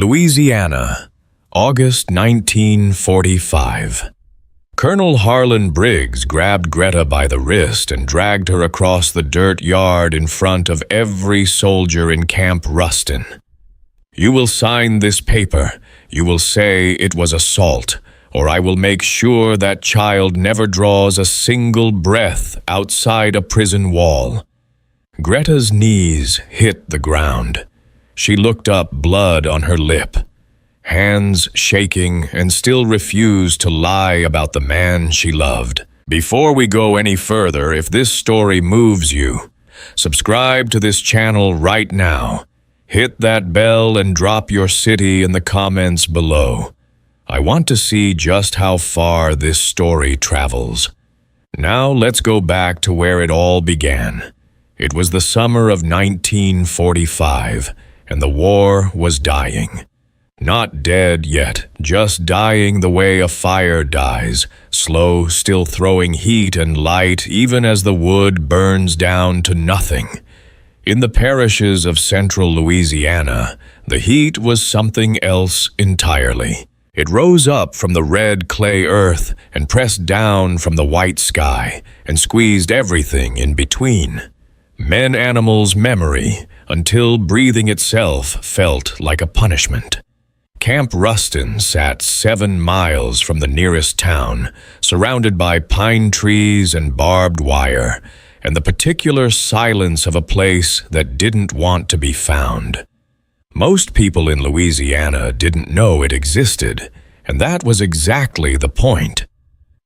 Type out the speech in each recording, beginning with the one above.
Louisiana, August 1945. Colonel Harlan Briggs grabbed Greta by the wrist and dragged her across the dirt yard in front of every soldier in Camp Rustin. "You will sign this paper. You will say it was assault, or I will make sure that child never draws a single breath outside a prison wall." Greta's knees hit the ground. She looked up, blood on her lip, hands shaking, and still refused to lie about the man she loved. Before we go any further, if this story moves you, subscribe to this channel right now. Hit that bell and drop your city in the comments below. I want to see just how far this story travels. Now let's go back to where it all began. It was the summer of 1945, and the war was dying. Not dead yet, just dying the way a fire dies, slow, still throwing heat and light even as the wood burns down to nothing. In the parishes of central Louisiana, the heat was something else entirely. It rose up from the red clay earth and pressed down from the white sky and squeezed everything in between. Men, animals, memory, until breathing itself felt like a punishment. Camp Rustin sat 7 miles from the nearest town, surrounded by pine trees and barbed wire, and the particular silence of a place that didn't want to be found. Most people in Louisiana didn't know it existed, and that was exactly the point.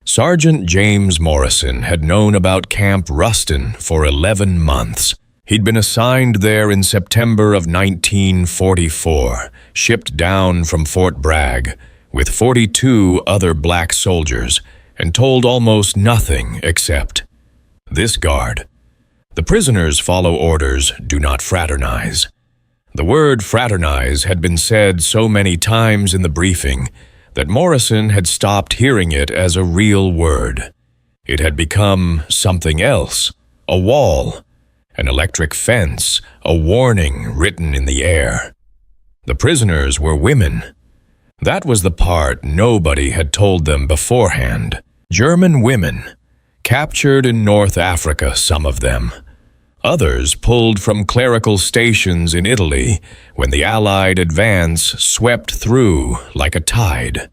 Sergeant James Morrison had known about Camp Rustin for 11 months. He'd been assigned there in September of 1944, shipped down from Fort Bragg, with 42 other black soldiers, and told almost nothing except, "This guard. The prisoners follow orders, do not fraternize." The word fraternize had been said so many times in the briefing that Morrison had stopped hearing it as a real word. It had become something else, a wall, an electric fence, a warning written in the air. The prisoners were women. That was the part nobody had told them beforehand. German women, captured in North Africa, some of them. Others pulled from clerical stations in Italy when the Allied advance swept through like a tide.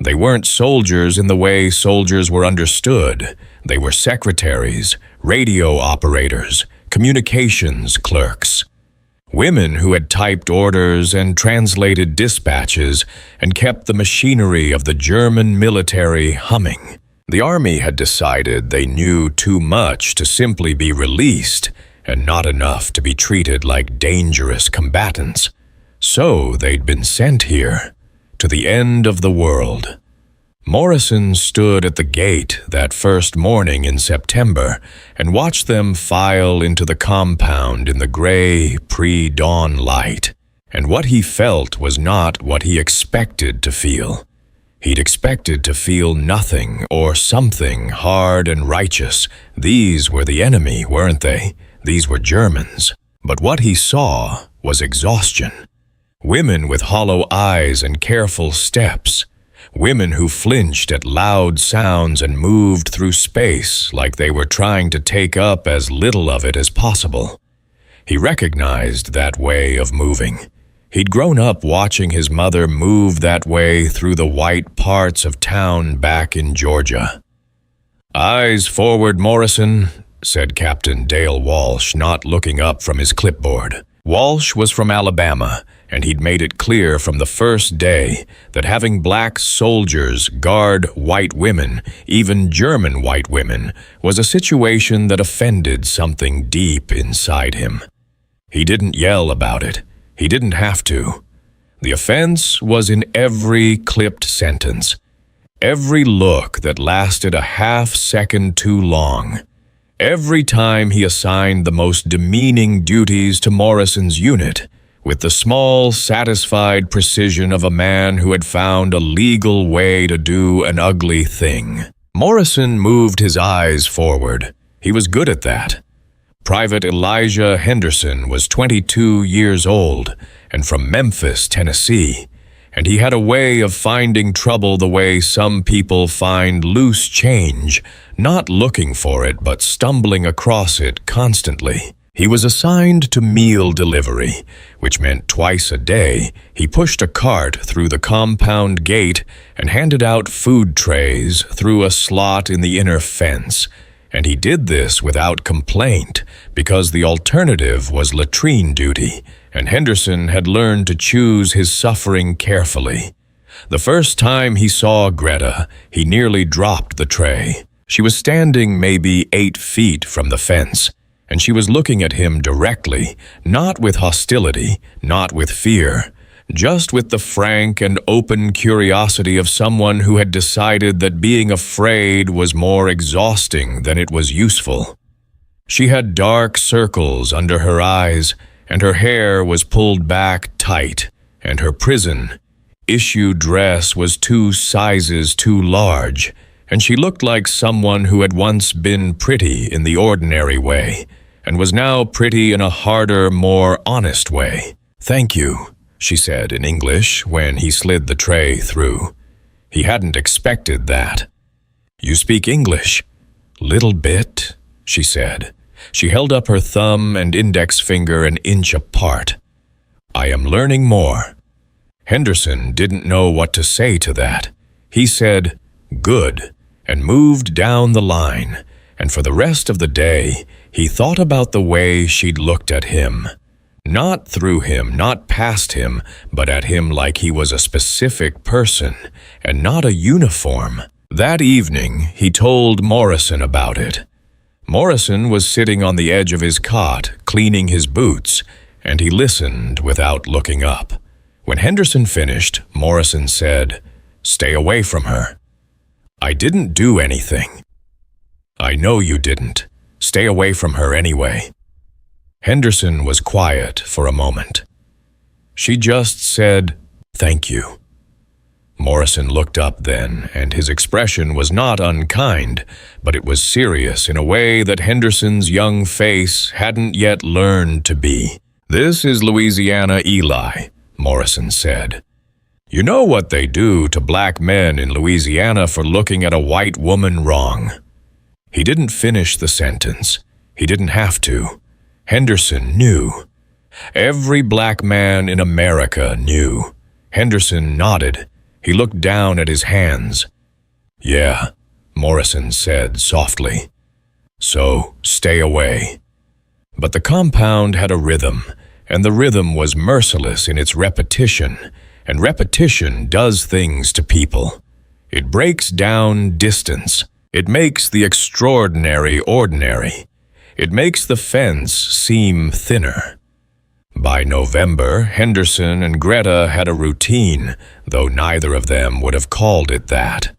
They weren't soldiers in the way soldiers were understood. They were secretaries, radio operators, communications clerks. Women who had typed orders and translated dispatches and kept the machinery of the German military humming. The army had decided they knew too much to simply be released and not enough to be treated like dangerous combatants. So they'd been sent here, to the end of the world. Morrison stood at the gate that first morning in September and watched them file into the compound in the gray, pre-dawn light. And what he felt was not what he expected to feel. He'd expected to feel nothing or something hard and righteous. These were the enemy, weren't they? These were Germans. But what he saw was exhaustion. Women with hollow eyes and careful steps. Women who flinched at loud sounds and moved through space like they were trying to take up as little of it as possible. He recognized that way of moving. He'd grown up watching his mother move that way through the white parts of town back in Georgia. "Eyes forward, Morrison," said Captain Dale Walsh, not looking up from his clipboard. Walsh was from Alabama, and he'd made it clear from the first day that having black soldiers guard white women, even German white women, was a situation that offended something deep inside him. He didn't yell about it. He didn't have to. The offense was in every clipped sentence, every look that lasted a half-second too long, every time he assigned the most demeaning duties to Morrison's unit, with the small, satisfied precision of a man who had found a legal way to do an ugly thing. Morrison moved his eyes forward. He was good at that. Private Elijah Henderson was 22 years old, and from Memphis, Tennessee, and he had a way of finding trouble the way some people find loose change, not looking for it but stumbling across it constantly. He was assigned to meal delivery, which meant twice a day he pushed a cart through the compound gate and handed out food trays through a slot in the inner fence, and he did this without complaint because the alternative was latrine duty, and Henderson had learned to choose his suffering carefully. The first time he saw Greta, he nearly dropped the tray. She was standing maybe 8 feet from the fence, and she was looking at him directly, not with hostility, not with fear, just with the frank and open curiosity of someone who had decided that being afraid was more exhausting than it was useful. She had dark circles under her eyes, and her hair was pulled back tight, and her prison-issue dress was 2 sizes too large, and she looked like someone who had once been pretty in the ordinary way, and was now pretty in a harder, more honest way. "Thank you," she said in English when he slid the tray through. He hadn't expected that. "You speak English?" "Little bit," she said. She held up her thumb and index finger an inch apart. "I am learning more." Henderson didn't know what to say to that. He said, "Good," and moved down the line, and for the rest of the day, he thought about the way she'd looked at him. Not through him, not past him, but at him like he was a specific person, and not a uniform. That evening, he told Morrison about it. Morrison was sitting on the edge of his cot, cleaning his boots, and he listened without looking up. When Henderson finished, Morrison said, "Stay away from her." "I didn't do anything." "I know you didn't. Stay away from her anyway." Henderson was quiet for a moment. She just said, "Thank you." Morrison looked up then, and his expression was not unkind, but it was serious in a way that Henderson's young face hadn't yet learned to be. "This is Louisiana, Eli," Morrison said. "You know what they do to black men in Louisiana for looking at a white woman wrong." He didn't finish the sentence. He didn't have to. Henderson knew. Every black man in America knew. Henderson nodded. He looked down at his hands. "Yeah," Morrison said softly. "So, stay away." But the compound had a rhythm, and the rhythm was merciless in its repetition, and repetition does things to people. It breaks down distance. It makes the extraordinary ordinary. It makes the fence seem thinner. By November, Henderson and Greta had a routine, though neither of them would have called it that.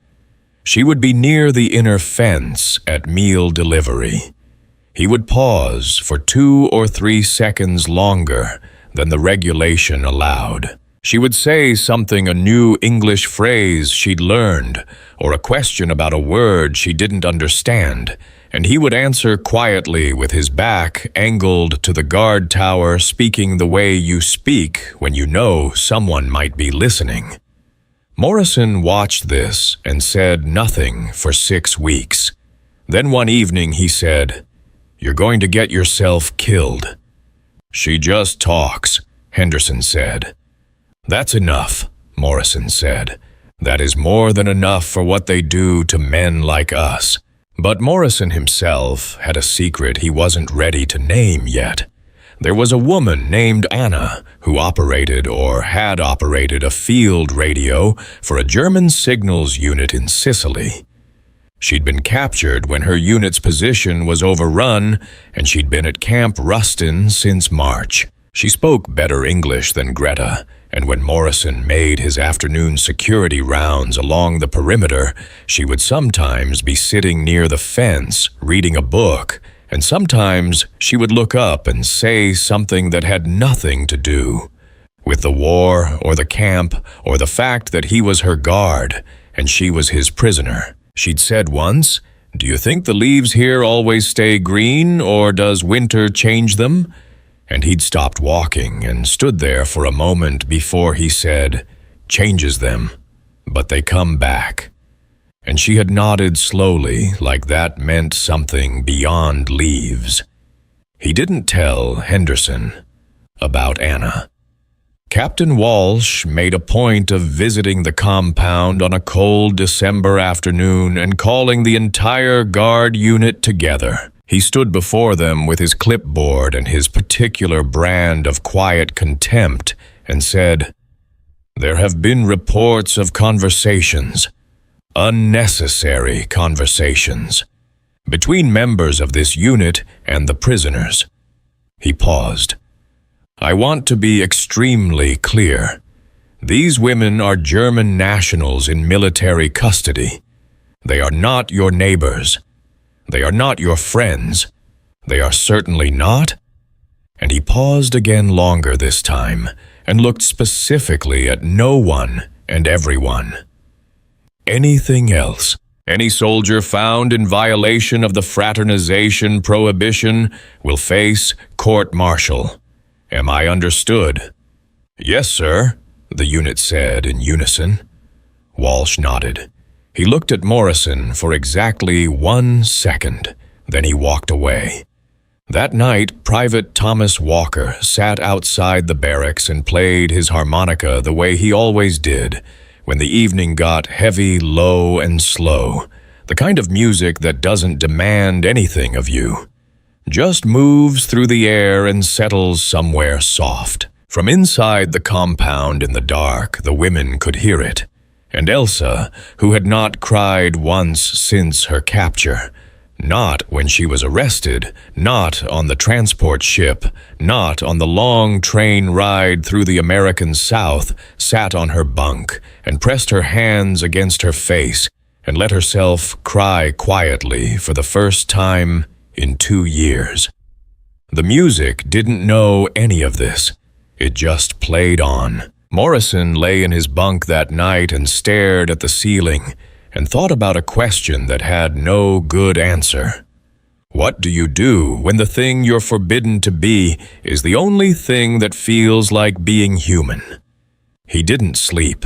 She would be near the inner fence at meal delivery. He would pause for 2 or 3 seconds longer than the regulation allowed. She would say something, a new English phrase she'd learned, or a question about a word she didn't understand, and he would answer quietly with his back angled to the guard tower, speaking the way you speak when you know someone might be listening. Morrison watched this and said nothing for 6 weeks. Then one evening he said, "You're going to get yourself killed." "She just talks," Henderson said. "That's enough," Morrison said. "That is more than enough for what they do to men like us." But Morrison himself had a secret he wasn't ready to name yet. There was a woman named Anna who operated or had operated a field radio for a German signals unit in Sicily. She'd been captured when her unit's position was overrun, and she'd been at Camp Rustin since March. She spoke better English than Greta, and when Morrison made his afternoon security rounds along the perimeter, she would sometimes be sitting near the fence reading a book, and sometimes she would look up and say something that had nothing to do with the war or the camp or the fact that he was her guard and she was his prisoner. She'd said once, "Do you think the leaves here always stay green, or does winter change them?" and he'd stopped walking and stood there for a moment before he said, "Changes them, but they come back." And she had nodded slowly, like that meant something beyond leaves. He didn't tell Henderson about Anna. Captain Walsh made a point of visiting the compound on a cold December afternoon and calling the entire guard unit together. He stood before them with his clipboard and his particular brand of quiet contempt and said, "There have been reports of conversations, unnecessary conversations, between members of this unit and the prisoners." He paused. "I want to be extremely clear. These women are German nationals in military custody. They are not your neighbors. They are not your friends. They are certainly not." And he paused again longer this time and looked specifically at no one and everyone. "Anything else, any soldier found in violation of the fraternization prohibition will face court-martial. Am I understood?" "Yes, sir," the unit said in unison. Walsh nodded. He looked at Morrison for exactly 1 second, then he walked away. That night, Private Thomas Walker sat outside the barracks and played his harmonica the way he always did, when the evening got heavy, low, and slow, the kind of music that doesn't demand anything of you, just moves through the air and settles somewhere soft. From inside the compound in the dark, the women could hear it. And Elsa, who had not cried once since her capture, not when she was arrested, not on the transport ship, not on the long train ride through the American South, sat on her bunk and pressed her hands against her face and let herself cry quietly for the first time in 2 years. The music didn't know any of this. It just played on. Morrison lay in his bunk that night and stared at the ceiling and thought about a question that had no good answer. What do you do when the thing you're forbidden to be is the only thing that feels like being human? He didn't sleep.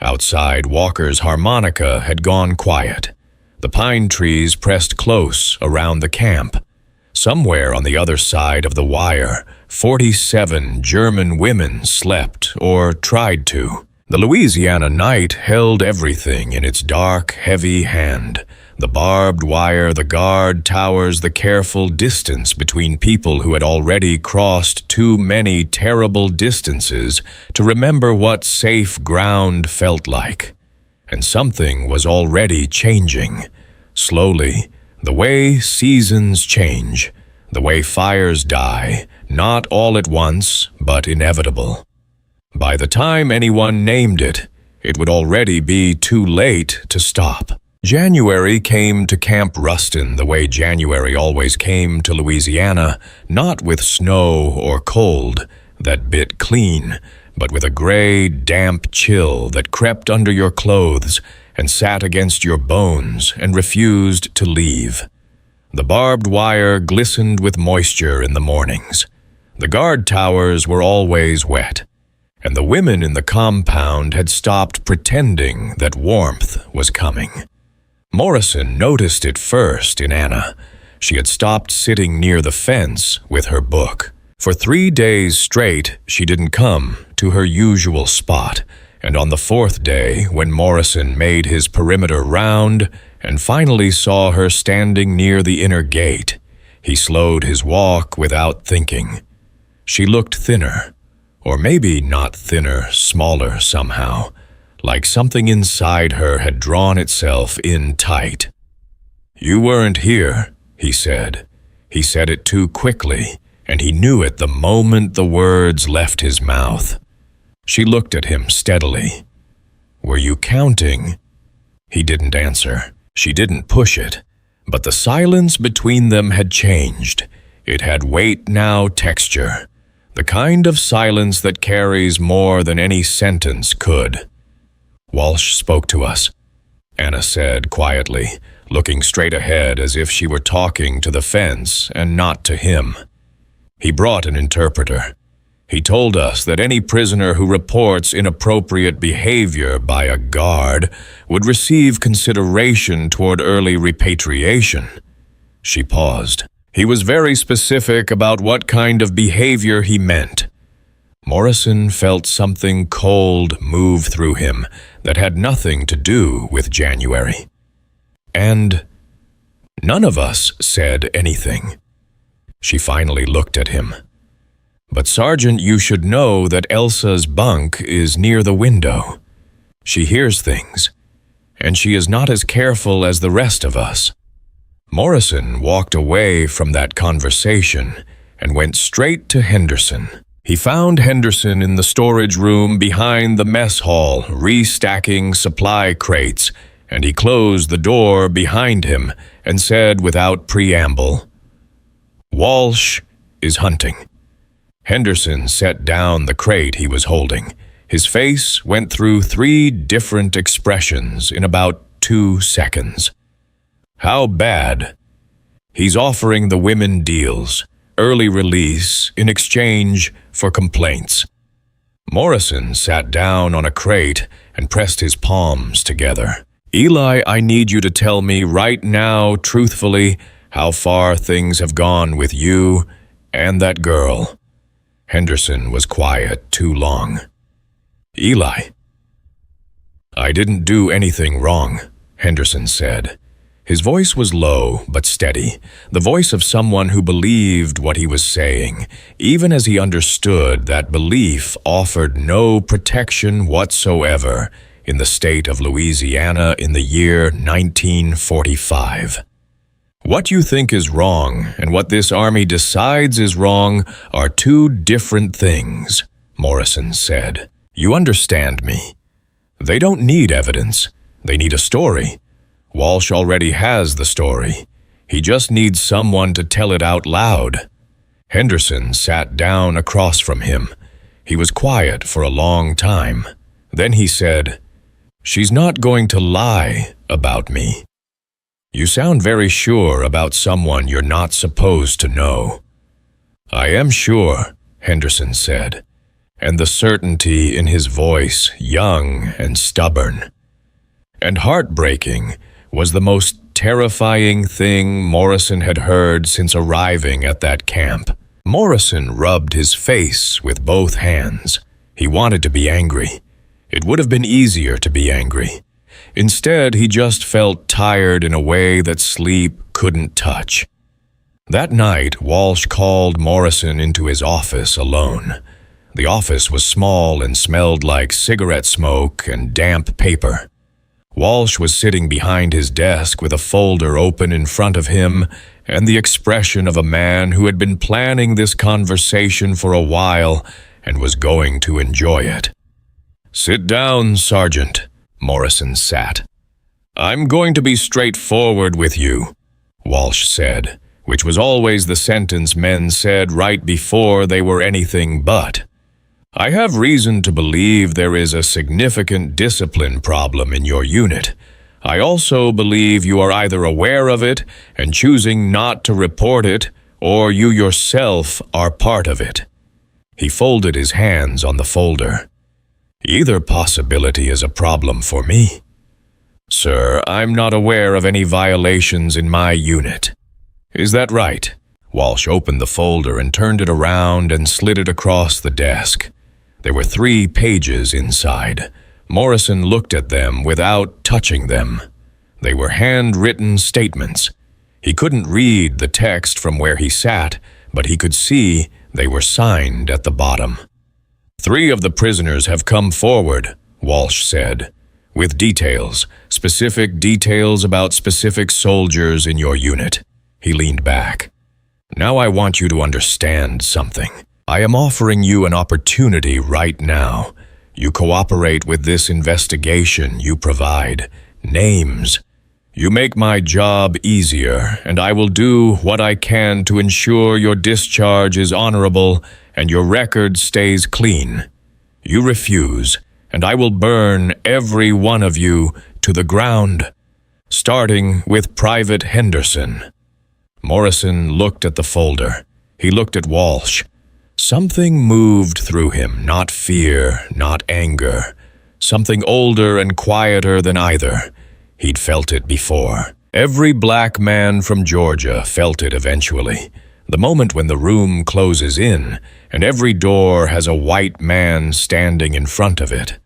Outside, Walker's harmonica had gone quiet. The pine trees pressed close around the camp. Somewhere on the other side of the wire, 47 German women slept or tried to. The Louisiana night held everything in its dark, heavy hand. The barbed wire, the guard towers, the careful distance between people who had already crossed too many terrible distances to remember what safe ground felt like. And something was already changing. Slowly, the way seasons change, the way fires die, not all at once, but inevitable. By the time anyone named it, it would already be too late to stop. January came to Camp Rustin the way January always came to Louisiana, not with snow or cold that bit clean, but with a gray, damp chill that crept under your clothes and sat against your bones and refused to leave. The barbed wire glistened with moisture in the mornings. The guard towers were always wet, and the women in the compound had stopped pretending that warmth was coming. Morrison noticed it first in Anna. She had stopped sitting near the fence with her book. For 3 days straight, she didn't come to her usual spot, and on the 4th day, when Morrison made his perimeter round and finally saw her standing near the inner gate, he slowed his walk without thinking. She looked thinner, or maybe not thinner, smaller somehow, like something inside her had drawn itself in tight. "You weren't here," he said. He said it too quickly, and he knew it the moment the words left his mouth. She looked at him steadily. "Were you counting?" He didn't answer. She didn't push it, but the silence between them had changed. It had weight now, texture, the kind of silence that carries more than any sentence could. "Walsh spoke to us," Anna said quietly, looking straight ahead as if she were talking to the fence and not to him. He brought an interpreter. He told us that any prisoner who reports inappropriate behavior by a guard would receive consideration toward early repatriation. She paused. He was very specific about what kind of behavior he meant. Morrison felt something cold move through him that had nothing to do with January. And none of us said anything. She finally looked at him. But Sergeant, you should know that Elsa's bunk is near the window. She hears things, and she is not as careful as the rest of us. Morrison walked away from that conversation and went straight to Henderson. He found Henderson in the storage room behind the mess hall, restacking supply crates, and he closed the door behind him and said without preamble, "Walsh is hunting." Henderson set down the crate he was holding. His face went through 3 different expressions in about 2 seconds. How bad? He's offering the women deals, early release in exchange for complaints. Morrison sat down on a crate and pressed his palms together. Eli, I need you to tell me right now, truthfully, how far things have gone with you and that girl. Henderson was quiet too long. Eli. I didn't do anything wrong, Henderson said. His voice was low but steady, the voice of someone who believed what he was saying, even as he understood that belief offered no protection whatsoever in the state of Louisiana in the year 1945. What you think is wrong and what this army decides is wrong are 2 different things, Morrison said. You understand me. They don't need evidence. They need a story. Walsh already has the story. He just needs someone to tell it out loud. Henderson sat down across from him. He was quiet for a long time. Then he said, "She's not going to lie about me." You sound very sure about someone you're not supposed to know. I am sure, Henderson said, and the certainty in his voice young and stubborn. And heartbreaking was the most terrifying thing Morrison had heard since arriving at that camp. Morrison rubbed his face with both hands. He wanted to be angry. It would have been easier to be angry. Instead, he just felt tired in a way that sleep couldn't touch. That night, Walsh called Morrison into his office alone. The office was small and smelled like cigarette smoke and damp paper. Walsh was sitting behind his desk with a folder open in front of him and the expression of a man who had been planning this conversation for a while and was going to enjoy it. "Sit down, Sergeant." Morrison sat. "I'm going to be straightforward with you," Walsh said, which was always the sentence men said right before they were anything but. "I have reason to believe there is a significant discipline problem in your unit. I also believe you are either aware of it and choosing not to report it, or you yourself are part of it." He folded his hands on the folder. "Either possibility is a problem for me. Sir, I'm not aware of any violations in my unit. Is that right?" Walsh opened the folder and turned it around and slid it across the desk. There were 3 pages inside. Morrison looked at them without touching them. They were handwritten statements. He couldn't read the text from where he sat, but he could see they were signed at the bottom. "3 of the prisoners have come forward," Walsh said, "with details, specific details about specific soldiers in your unit." He leaned back. "Now I want you to understand something. I am offering you an opportunity right now. You cooperate with this investigation, you provide names. You make my job easier, and I will do what I can to ensure your discharge is honorable and your record stays clean. You refuse, and I will burn every one of you to the ground, starting with Private Henderson." Morrison looked at the folder. He looked at Walsh. Something moved through him, not fear, not anger. Something older and quieter than either. He'd felt it before. Every black man from Georgia felt it eventually. The moment when the room closes in, and every door has a white man standing in front of it.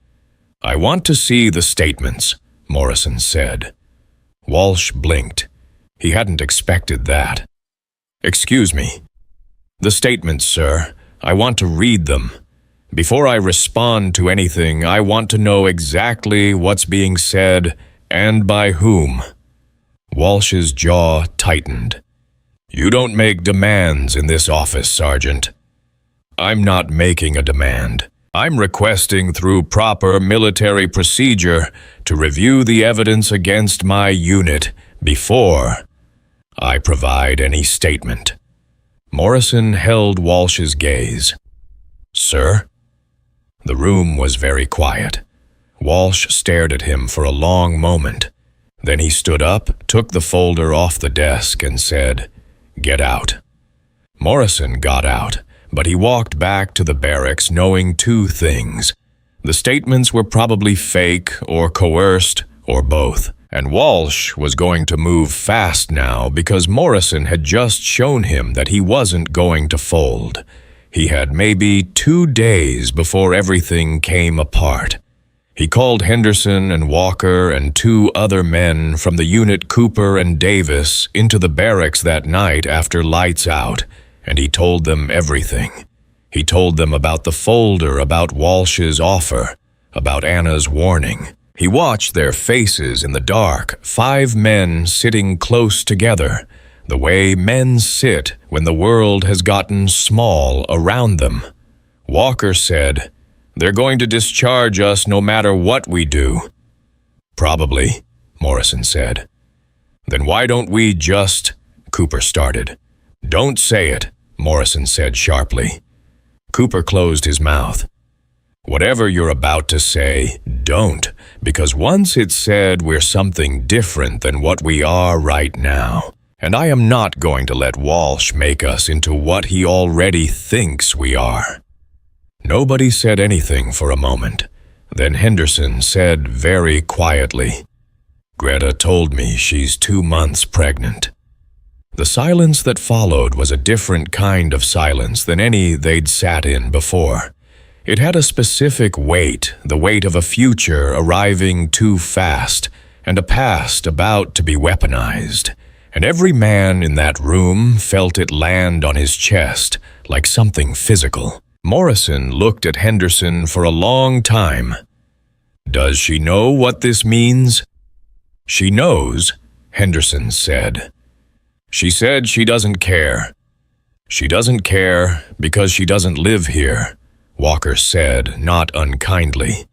"I want to see the statements," Morrison said. Walsh blinked. He hadn't expected that. "Excuse me." "The statements, sir. I want to read them. Before I respond to anything, I want to know exactly what's being said and by whom." Walsh's jaw tightened. "You don't make demands in this office, Sergeant." "I'm not making a demand. I'm requesting through proper military procedure to review the evidence against my unit before I provide any statement." Morrison held Walsh's gaze. "Sir?" The room was very quiet. Walsh stared at him for a long moment. Then he stood up, took the folder off the desk, and said, "Get out." Morrison got out, but he walked back to the barracks knowing two things. The statements were probably fake or coerced or both. And Walsh was going to move fast now because Morrison had just shown him that he wasn't going to fold. He had maybe 2 days before everything came apart. He called Henderson and Walker and 2 other men from the unit, Cooper and Davis, into the barracks that night after lights out, and he told them everything. He told them about the folder, about Walsh's offer, about Anna's warning. He watched their faces in the dark, 5 men sitting close together, the way men sit when the world has gotten small around them. Walker said, "They're going to discharge us no matter what we do." "Probably," Morrison said. "Then why don't we just—" Cooper started. "Don't say it," Morrison said sharply. Cooper closed his mouth. "Whatever you're about to say, don't, because once it's said we're something different than what we are right now. And I am not going to let Walsh make us into what he already thinks we are." Nobody said anything for a moment. Then Henderson said very quietly, "Greta told me she's 2 months pregnant." The silence that followed was a different kind of silence than any they'd sat in before. It had a specific weight, the weight of a future arriving too fast, and a past about to be weaponized. And every man in that room felt it land on his chest, like something physical. Morrison looked at Henderson for a long time. "Does she know what this means?" "She knows," Henderson said. "She said she doesn't care." "She doesn't care because she doesn't live here," Walker said, not unkindly.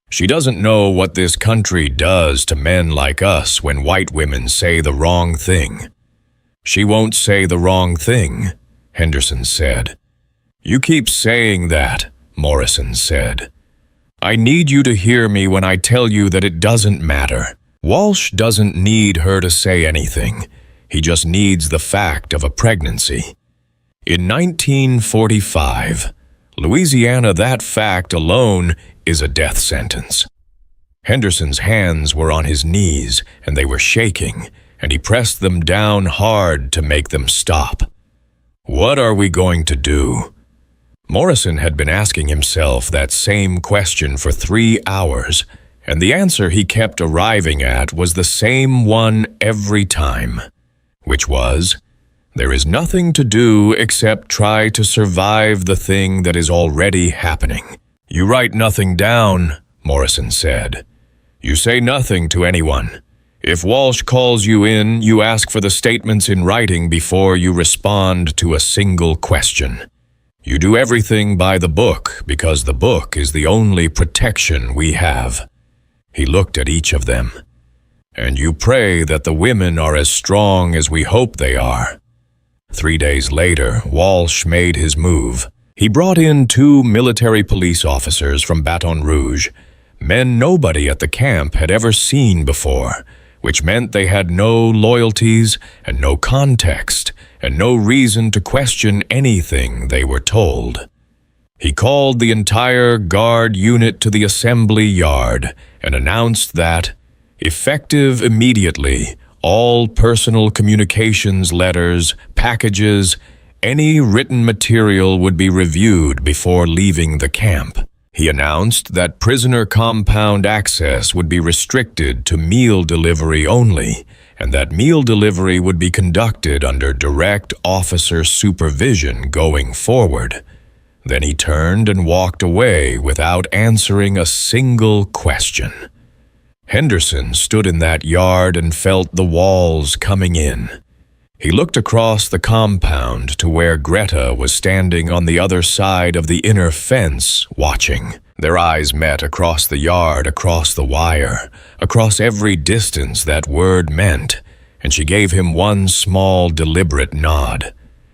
"She doesn't know what this country does to men like us when white women say the wrong thing." "She won't say the wrong thing," Henderson said. "You keep saying that," Morrison said. "I need you to hear me when I tell you that it doesn't matter. Walsh doesn't need her to say anything. He just needs the fact of a pregnancy. In 1945, Louisiana, that fact alone is a death sentence." Henderson's hands were on his knees, and they were shaking, and he pressed them down hard to make them stop. "What are we going to do?" Morrison had been asking himself that same question for 3 hours, and the answer he kept arriving at was the same one every time, which was, there is nothing to do except try to survive the thing that is already happening. "You write nothing down," Morrison said. "You say nothing to anyone. If Walsh calls you in, you ask for the statements in writing before you respond to a single question. You do everything by the book because the book is the only protection we have." He looked at each of them. "And you pray that the women are as strong as we hope they are." 3 days later, Walsh made his move. He brought in 2 military police officers from Baton Rouge, men nobody at the camp had ever seen before, which meant they had no loyalties and no context, and no reason to question anything they were told. He called the entire guard unit to the assembly yard and announced that, effective immediately, all personal communications letters, packages, any written material would be reviewed before leaving the camp. He announced that prisoner compound access would be restricted to meal delivery only, and that meal delivery would be conducted under direct officer supervision going forward. Then he turned and walked away without answering a single question. Henderson stood in that yard and felt the walls coming in. He looked across the compound to where Greta was standing on the other side of the inner fence, watching. Their eyes met across the yard, across the wire, across every distance that word meant, and she gave him one small, deliberate nod.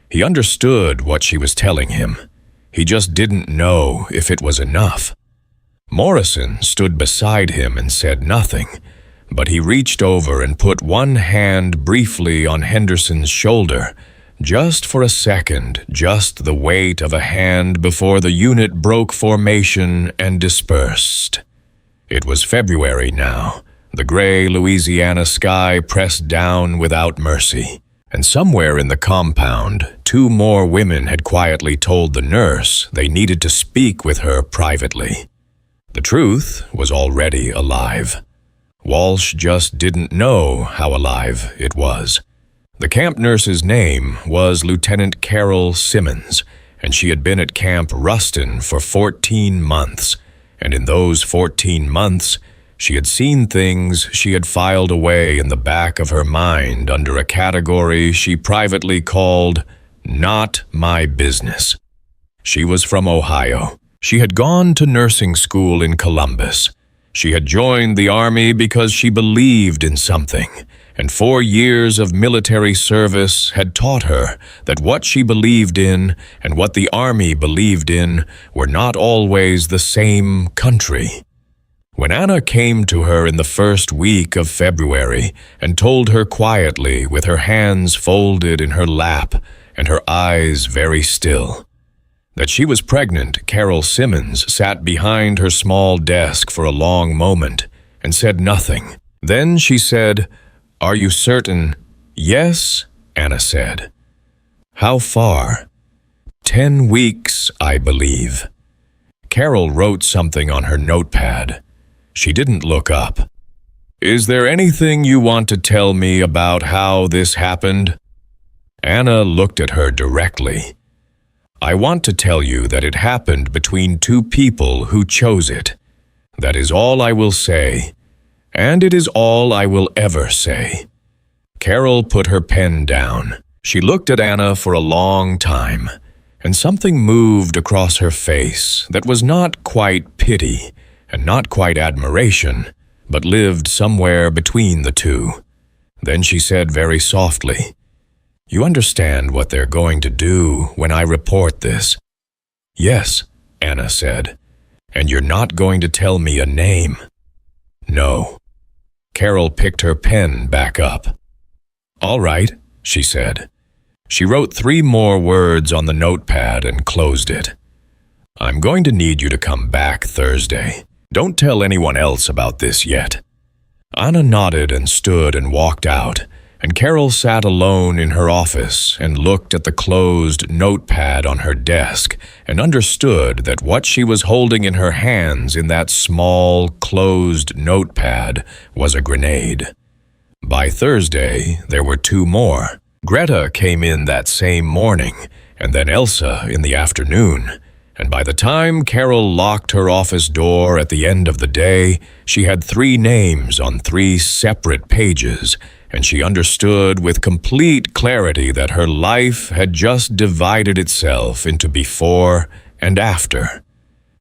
He understood what she was telling him. He just didn't know if it was enough. Morrison stood beside him and said nothing, but he reached over and put one hand briefly on Henderson's shoulder, just for a second, just the weight of a hand before the unit broke formation and dispersed. It was February now, the gray Louisiana sky pressed down without mercy, and somewhere in the compound, 2 more women had quietly told the nurse they needed to speak with her privately. The truth was already alive. Walsh just didn't know how alive it was. The camp nurse's name was Lieutenant Carol Simmons, and she had been at Camp Rustin for 14 months, and in those 14 months, she had seen things she had filed away in the back of her mind under a category she privately called "not my business." She was from Ohio. She had gone to nursing school in Columbus. She had joined the Army because she believed in something, and 4 years of military service had taught her that what she believed in and what the Army believed in were not always the same country. When Anna came to her in the first week of February and told her quietly, with her hands folded in her lap and her eyes very still, that she was pregnant, Carol Simmons sat behind her small desk for a long moment and said nothing. Then she said, "Are you certain?" "Yes," Anna said. "How far?" 10 weeks, I believe." Carol wrote something on her notepad. She didn't look up. "Is there anything you want to tell me about how this happened?" Anna looked at her directly. "I want to tell you that it happened between 2 people who chose it. That is all I will say, and it is all I will ever say." Carol put her pen down. She looked at Anna for a long time, and something moved across her face that was not quite pity and not quite admiration, but lived somewhere between the two. Then she said very softly, "You understand what they're going to do when I report this?" "Yes," Anna said. "And you're not going to tell me a name?" "No." Carol picked her pen back up. "All right," she said. She wrote 3 more words on the notepad and closed it. "I'm going to need you to come back Thursday. Don't tell anyone else about this yet." Anna nodded and stood and walked out, and Carol sat alone in her office and looked at the closed notepad on her desk and understood that what she was holding in her hands in that small, closed notepad was a grenade. By Thursday, there were 2 more. Greta came in that same morning, and then Elsa in the afternoon, and by the time Carol locked her office door at the end of the day, she had 3 names on 3 separate pages, and she understood with complete clarity that her life had just divided itself into before and after.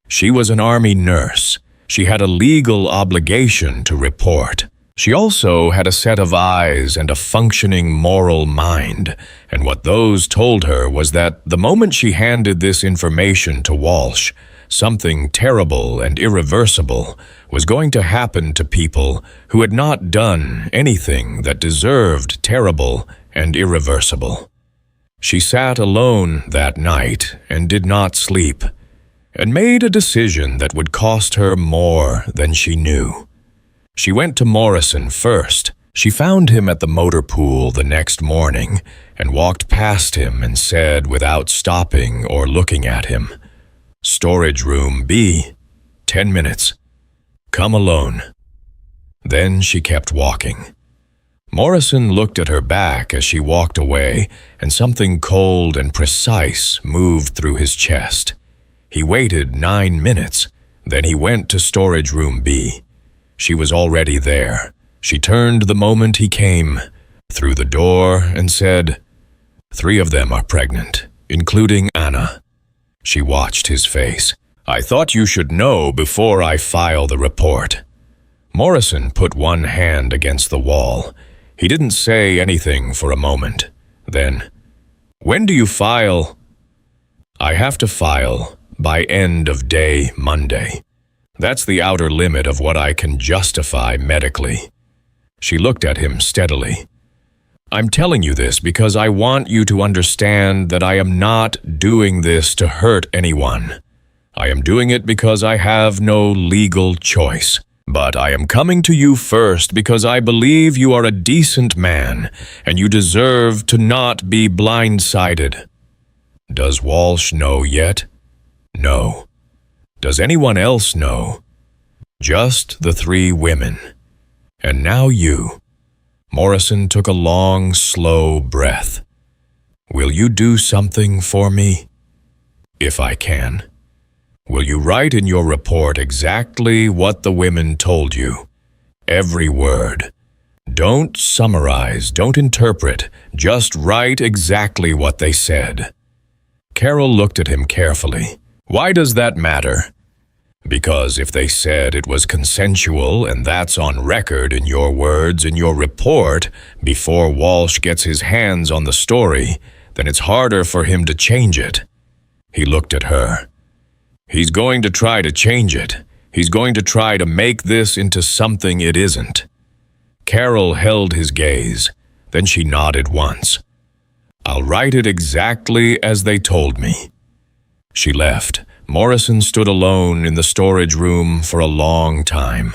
She was an Army nurse. She had a legal obligation to report. She also had a set of eyes and a functioning moral mind, and what those told her was that the moment she handed this information to Walsh, something terrible and irreversible was going to happen to people who had not done anything that deserved terrible and irreversible. She sat alone that night and did not sleep, and made a decision that would cost her more than she knew. She went to Morrison first. She found him at the motor pool the next morning and walked past him and said without stopping or looking at him, "Storage room B, 10 minutes. Come alone." Then she kept walking. Morrison looked at her back as she walked away, and something cold and precise moved through his chest. He waited 9 minutes, then he went to storage room B. She was already there. She turned the moment he came, through the door, and said, "3 of them are pregnant, including Anna." She watched his face. "I thought you should know before I file the report." Morrison put one hand against the wall. He didn't say anything for a moment. Then, "When do you file?" "I have to file by end of day Monday. That's the outer limit of what I can justify medically." She looked at him steadily. "I'm telling you this because I want you to understand that I am not doing this to hurt anyone. I am doing it because I have no legal choice. But I am coming to you first because I believe you are a decent man and you deserve to not be blindsided." Does Walsh know yet? No. Does anyone else know? Just the 3 women. And now you. Morrison took a long, slow breath. "Will you do something for me? If I can. Will you write in your report exactly what the women told you? Every word. Don't summarize, don't interpret, just write exactly what they said." Carol looked at him carefully. "Why does that matter?" "Because if they said it was consensual and that's on record in your words in your report before Walsh gets his hands on the story, then it's harder for him to change it." He looked at her. "He's going to try to change it. He's going to try to make this into something it isn't." Carol held his gaze. Then she nodded once. "I'll write it exactly as they told me." She left. Morrison stood alone in the storage room for a long time.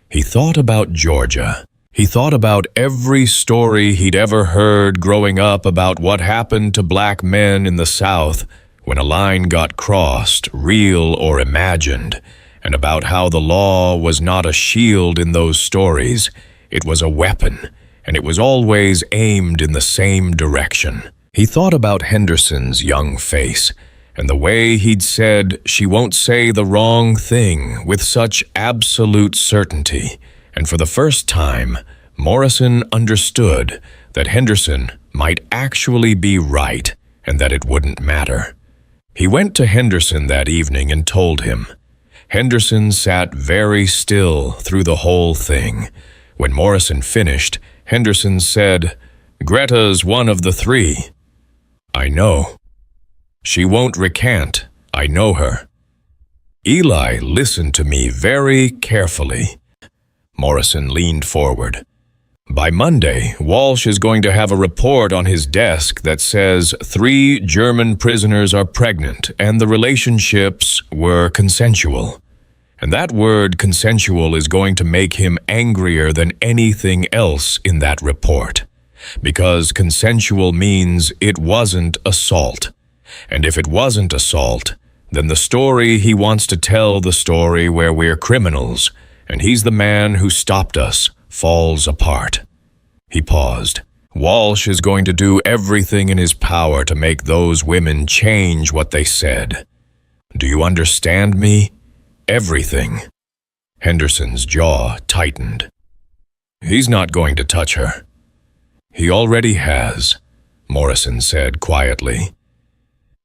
He thought about Georgia. He thought about every story he'd ever heard growing up about what happened to black men in the South when a line got crossed, real or imagined, and about how the law was not a shield in those stories. It was a weapon, and it was always aimed in the same direction. He thought about Henderson's young face, and the way he'd said, "She won't say the wrong thing," with such absolute certainty. And for the first time, Morrison understood that Henderson might actually be right, and that it wouldn't matter. He went to Henderson that evening and told him. Henderson sat very still through the whole thing. When Morrison finished, Henderson said, "Greta's one of the 3. I know. She won't recant. I know her." Eli listened to me very carefully. Morrison leaned forward. "By Monday, Walsh is going to have a report on his desk that says 3 German prisoners are pregnant and the relationships were consensual. And that word consensual is going to make him angrier than anything else in that report. Because consensual means it wasn't assault. And if it wasn't assault, then the story he wants to tell, the story where we're criminals, and he's the man who stopped us, falls apart." He paused. "Walsh is going to do everything in his power to make those women change what they said. Do you understand me? Everything." Henderson's jaw tightened. "He's not going to touch her." "He already has," Morrison said quietly.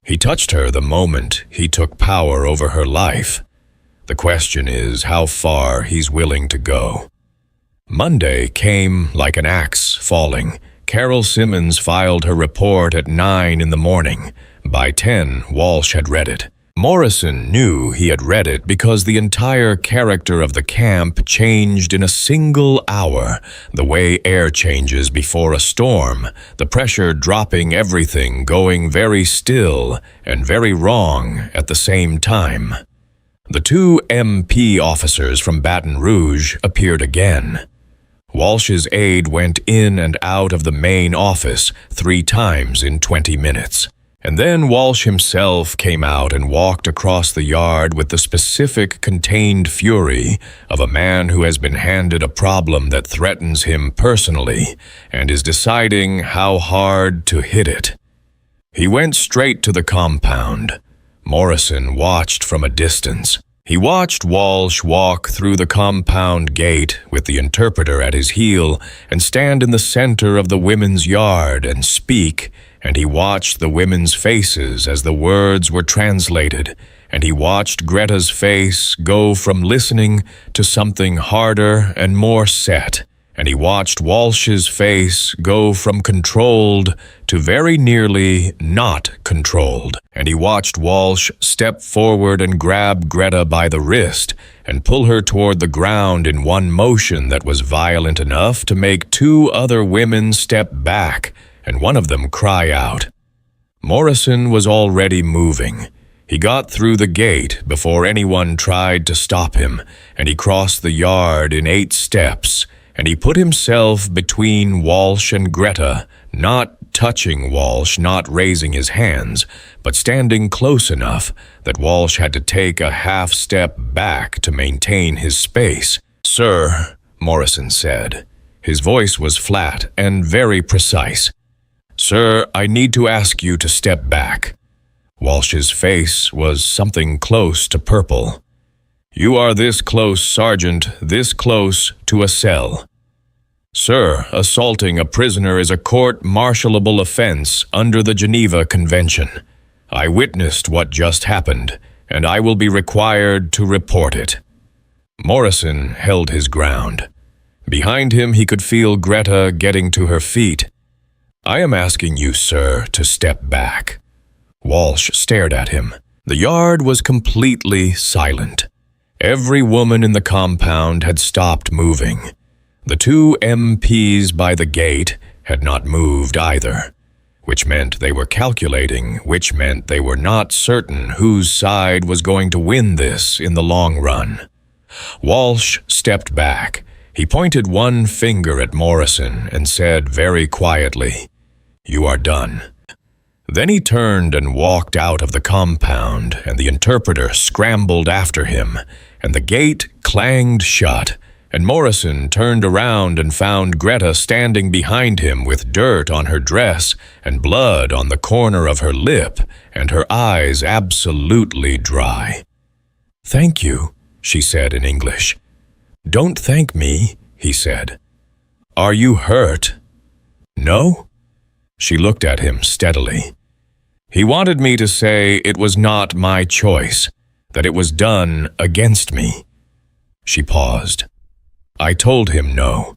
"He touched her the moment he took power over her life. The question is how far he's willing to go." Monday came like an axe falling. Carol Simmons filed her report at 9 in the morning. By 10, Walsh had read it. Morrison knew he had read it because the entire character of the camp changed in a single hour, the way air changes before a storm, the pressure dropping everything, going very still and very wrong at the same time. The two MP officers from Baton Rouge appeared again. Walsh's aide went in and out of the main office 3 times in 20 minutes. And then Walsh himself came out and walked across the yard with the specific contained fury of a man who has been handed a problem that threatens him personally and is deciding how hard to hit it. He went straight to the compound. Morrison watched from a distance. He watched Walsh walk through the compound gate with the interpreter at his heel and stand in the center of the women's yard and speak, and he watched the women's faces as the words were translated, and he watched Greta's face go from listening to something harder and more set, and he watched Walsh's face go from controlled to very nearly not controlled, and he watched Walsh step forward and grab Greta by the wrist and pull her toward the ground in one motion that was violent enough to make 2 other women step back and one of them cry out. Morrison was already moving. He got through the gate before anyone tried to stop him, and he crossed the yard in 8 steps, and he put himself between Walsh and Greta, not touching Walsh, not raising his hands, but standing close enough that Walsh had to take a half step back to maintain his space. "Sir," Morrison said. His voice was flat and very precise. "Sir, I need to ask you to step back." Walsh's face was something close to purple. "You are this close, Sergeant, this close to a cell." "Sir, assaulting a prisoner is a court-martialable offense under the Geneva Convention. I witnessed what just happened, and I will be required to report it." Morrison held his ground. Behind him he could feel Greta getting to her feet. "I am asking you, sir, to step back." Walsh stared at him. The yard was completely silent. Every woman in the compound had stopped moving. The 2 MPs by the gate had not moved either, which meant they were calculating, which meant they were not certain whose side was going to win this in the long run. Walsh stepped back. He pointed one finger at Morrison and said very quietly, "You are done." Then he turned and walked out of the compound, and the interpreter scrambled after him, and the gate clanged shut, and Morrison turned around and found Greta standing behind him with dirt on her dress and blood on the corner of her lip, and her eyes absolutely dry. "Thank you," she said in English. "Don't thank me," he said. "Are you hurt?" "No?" She looked at him steadily. "He wanted me to say it was not my choice, that it was done against me." She paused. "I told him no."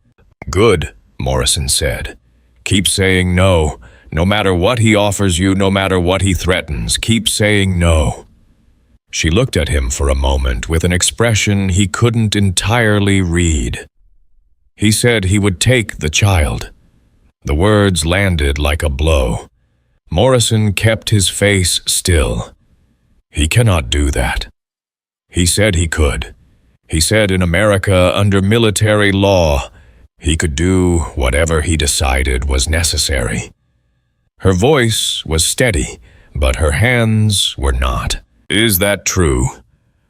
"Good," Morrison said. "Keep saying no. No matter what he offers you, no matter what he threatens, keep saying no." She looked at him for a moment with an expression he couldn't entirely read. He said he would take the child. The words landed like a blow. Morrison kept his face still. "He cannot do that." He said he could. He said in America, under military law, he could do whatever he decided was necessary. Her voice was steady, but her hands were not. "Is that true?"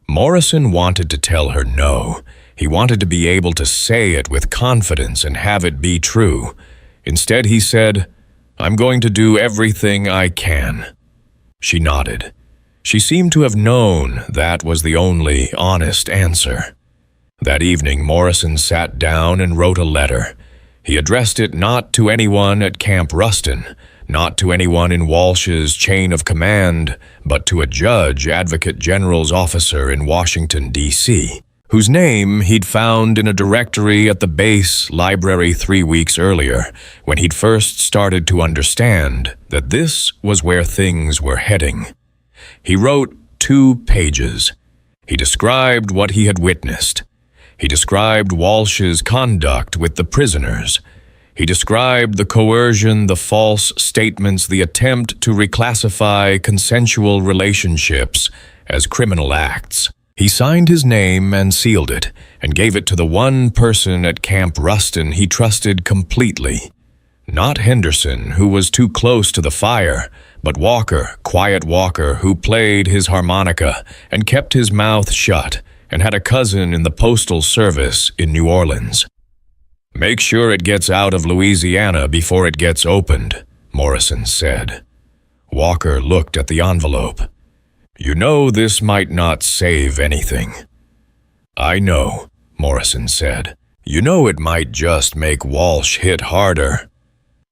Morrison wanted to tell her no. He wanted to be able to say it with confidence and have it be true. Instead, he said, "I'm going to do everything I can." She nodded. She seemed to have known that was the only honest answer. That evening, Morrison sat down and wrote a letter. He addressed it not to anyone at Camp Rustin, not to anyone in Walsh's chain of command, but to a judge, advocate general's officer in Washington, D.C., whose name he'd found in a directory at the base library 3 weeks earlier, when he'd first started to understand that this was where things were heading. He wrote, 2 pages. He described what he had witnessed. He described Walsh's conduct with the prisoners. He described the coercion, the false statements, the attempt to reclassify consensual relationships as criminal acts. He signed his name and sealed it, and gave it to the one person at Camp Rustin he trusted completely. Not Henderson, who was too close to the fire, but Walker, quiet Walker, who played his harmonica and kept his mouth shut and had a cousin in the Postal Service in New Orleans. "Make sure it gets out of Louisiana before it gets opened," Morrison said. Walker looked at the envelope. "You know this might not save anything." "I know," Morrison said. "You know it might just make Walsh hit harder."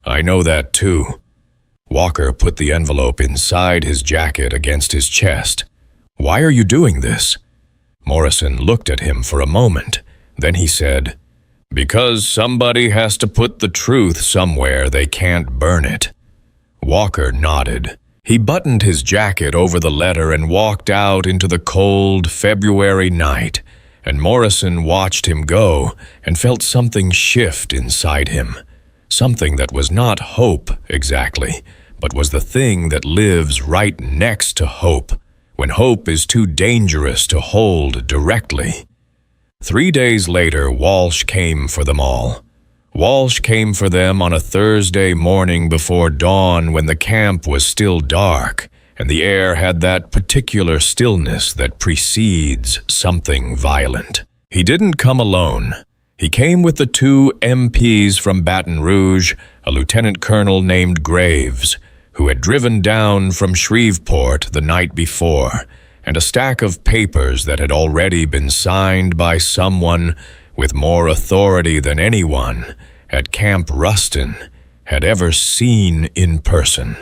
"I know that too." Walker put the envelope inside his jacket against his chest. "Why are you doing this?" Morrison looked at him for a moment. Then he said, "Because somebody has to put the truth somewhere they can't burn it." Walker nodded. He buttoned his jacket over the letter and walked out into the cold February night, and Morrison watched him go and felt something shift inside him. Something that was not hope exactly, but was the thing that lives right next to hope, when hope is too dangerous to hold directly. 3 days later, Walsh came for them all. Walsh came for them on a Thursday morning before dawn when the camp was still dark, and the air had that particular stillness that precedes something violent. He didn't come alone. He came with the 2 MPs from Baton Rouge, a lieutenant colonel named Graves, who had driven down from Shreveport the night before, and a stack of papers that had already been signed by someone with more authority than anyone at Camp Rustin had ever seen in person.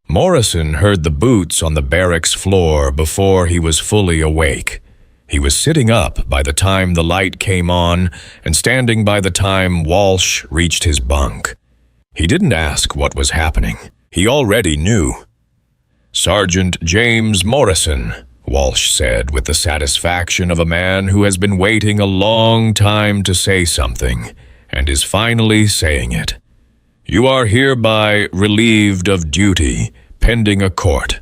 Morrison heard the boots on the barracks floor before he was fully awake. He was sitting up by the time the light came on and standing by the time Walsh reached his bunk. He didn't ask what was happening. He already knew. "Sergeant James Morrison," Walsh said with the satisfaction of a man who has been waiting a long time to say something and is finally saying it. "You are hereby relieved of duty, pending a court.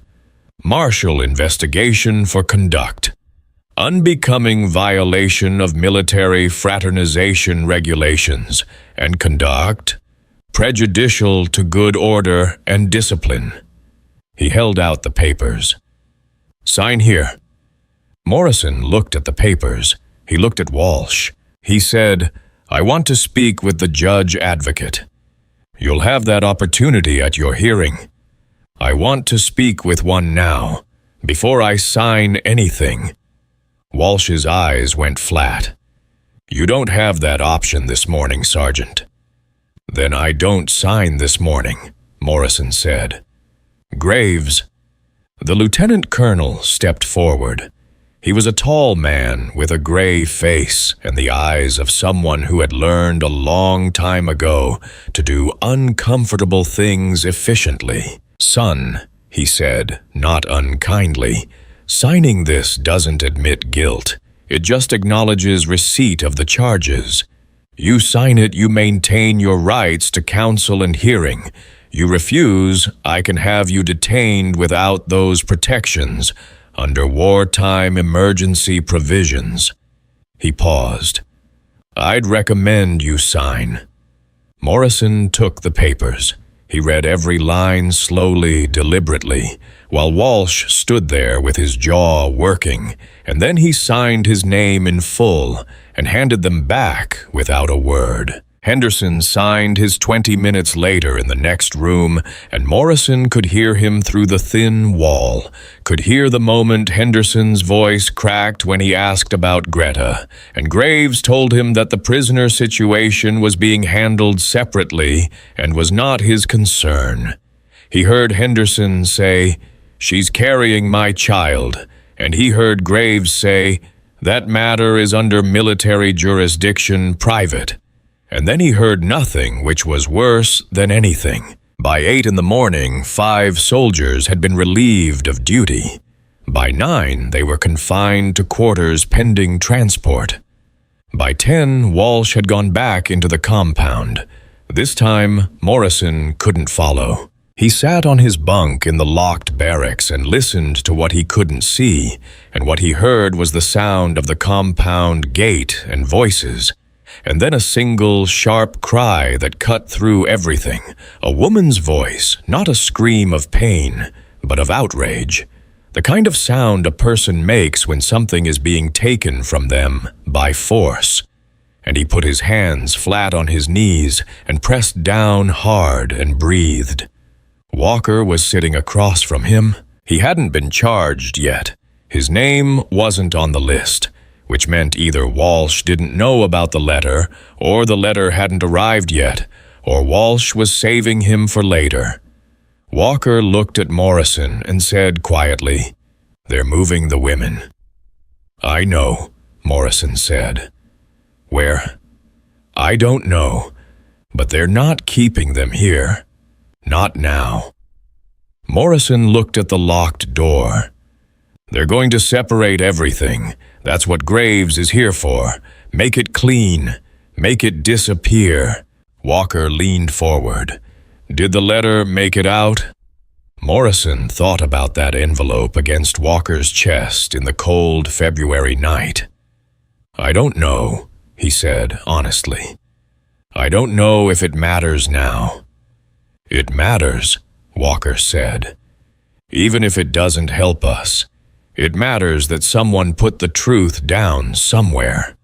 Martial investigation for conduct. Unbecoming violation of military fraternization regulations and conduct, prejudicial to good order and discipline." He held out the papers. "Sign here." Morrison looked at the papers. He looked at Walsh. He said, "I want to speak with the judge advocate. You'll have that opportunity at your hearing. I want to speak with one now, before I sign anything." Walsh's eyes went flat. "You don't have that option this morning, Sergeant." "Then I don't sign this morning," Morrison said. "Graves." The lieutenant colonel stepped forward. He was a tall man with a gray face and the eyes of someone who had learned a long time ago to do uncomfortable things efficiently. "Son," he said, not unkindly, "signing this doesn't admit guilt. It just acknowledges receipt of the charges. You sign it, you maintain your rights to counsel and hearing. You refuse, I can have you detained without those protections under wartime emergency provisions." He paused. "I'd recommend you sign." Morrison took the papers. He read every line slowly, deliberately, while Walsh stood there with his jaw working, and then he signed his name in full and handed them back without a word. Henderson signed his 20 minutes later in the next room, and Morrison could hear him through the thin wall, could hear the moment Henderson's voice cracked when he asked about Greta, and Graves told him that the prisoner situation was being handled separately and was not his concern. He heard Henderson say, "She's carrying my child," and he heard Graves say, "That matter is under military jurisdiction, private." And then he heard nothing, which was worse than anything. By 8 in the morning, 5 soldiers had been relieved of duty. By 9, they were confined to quarters pending transport. By 10, Walsh had gone back into the compound. This time, Morrison couldn't follow. He sat on his bunk in the locked barracks and listened to what he couldn't see, and what he heard was the sound of the compound gate and voices, and then a single, sharp cry that cut through everything, a woman's voice, not a scream of pain, but of outrage, the kind of sound a person makes when something is being taken from them by force. And he put his hands flat on his knees and pressed down hard and breathed. Walker was sitting across from him. He hadn't been charged yet. His name wasn't on the list, which meant either Walsh didn't know about the letter, or the letter hadn't arrived yet, or Walsh was saving him for later. Walker looked at Morrison and said quietly, "They're moving the women." "I know," Morrison said. "Where?" "I don't know, but they're not keeping them here. Not now." Morrison looked at the locked door. "They're going to separate everything. That's what Graves is here for. Make it clean. Make it disappear." Walker leaned forward. "Did the letter make it out?" Morrison thought about that envelope against Walker's chest in the cold February night. "I don't know," he said honestly. "I don't know if it matters now." "It matters," Walker said. "Even if it doesn't help us. It matters that someone put the truth down somewhere."